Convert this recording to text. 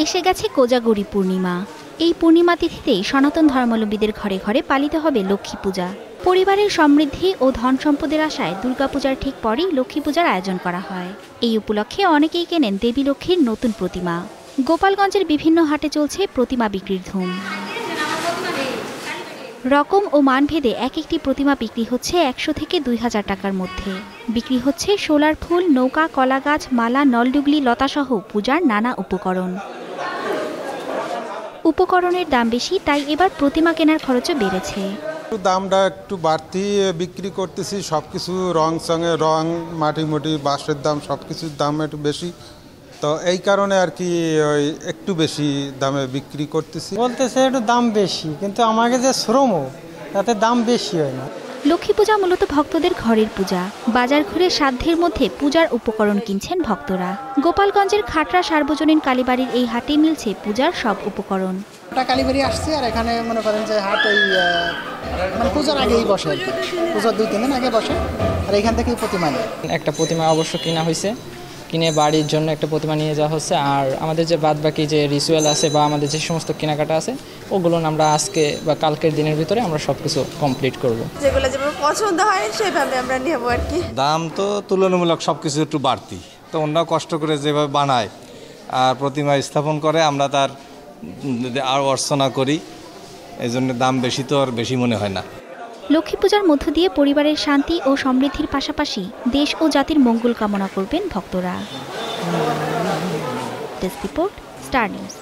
এসে গেছে কোজাগরী পূর্ণিমা। এই পূর্ণিমা তিথিতেই সনাতন ধর্মাবলম্বীদের ঘরে ঘরে পালিত হবে লক্ষ্মী পূজা। পরিবারের সমৃদ্ধি ও ধন সম্পদের আশায় দুর্গাপূজার ঠিক পরেই লক্ষ্মী পূজার আয়োজন করা হয়। এই উপলক্ষে অনেকেই কেনেন দেবী লক্ষ্মীর নতুন প্রতিমা। গোপালগঞ্জের বিভিন্ন হাটে চলছে প্রতিমা বিক্রির ধুম। রকম ও মানভেদে এক একটি প্রতিমা বিক্রি হচ্ছে ১০০ থেকে ২০০০ টাকার মধ্যে। বিক্রি হচ্ছে সোলার ফুল, নৌকা, কলা গাছ, মালা, নলডুগলি, লতাসহ পূজার নানা উপকরণের দাম বেশি, তাই এবার প্রতিমা কেনার খরচও বেড়েছে। দামটা একটু বাড়তি বিক্রি করতেছি। সবকিছু রং, মাটি বাঁশের দাম, সবকিছুর দাম একটু বেশি, তো এই কারণে আর কি ওই একটু বেশি দামে বিক্রি করতেছি। বলতেছে একটু দাম বেশি, কিন্তু আমাকে যে শ্রম তাতে দাম বেশি হয় না। লক্ষ্মী পূজা মূলত ভক্তদের ঘরের পূজা। বাজার ঘুরে সাধ্যের মধ্যে পূজার উপকরণ কিনছেন ভক্তরা। গোপালগঞ্জের খাটরা সার্বজনীন কালীবাড়ির এই হাটে মিলছে পূজার সব উপকরণ। কালীবাড়ি আসছে, আর এখানে মনে করেন যে হাট এই মানে পূজার আগেই বসে, আর কি পূজার ২-৩ দিন আগে বসে, আর এখান থেকেই প্রতিমা নেয়। একটা প্রতিমা অবশ্য কিনা হয়েছে, কিনে বাড়ির জন্য একটা প্রতিমা নিয়ে যাওয়া হচ্ছে। আর আমাদের যে বাদবাকি যে রিচুয়াল আছে বা আমাদের যে সমস্ত কেনাকাটা আছে, ওগুলো আমরা আজকে বা কালকের দিনের ভিতরে আমরা সব কিছু কমপ্লিট করব। যেগুলো যেভাবে পছন্দ হয় সেভাবে আমরা নেব আর কি। দাম তো তুলনামূলক সব কিছু একটু বাড়তি, তো অন্যরা কষ্ট করে যেভাবে বানায় আর প্রতিমা স্থাপন করে, আমরা তার আর অর্চনা করি, এই জন্য দাম বেশি তো আর বেশি মনে হয় না। লক্ষ্মী পূজার মধ্য দিয়ে পরিবারের শান্তি ও সমৃদ্ধির পাশাপাশি দেশ ও জাতির মঙ্গল কামনা করবেন ভক্তরা। Desk report, star news.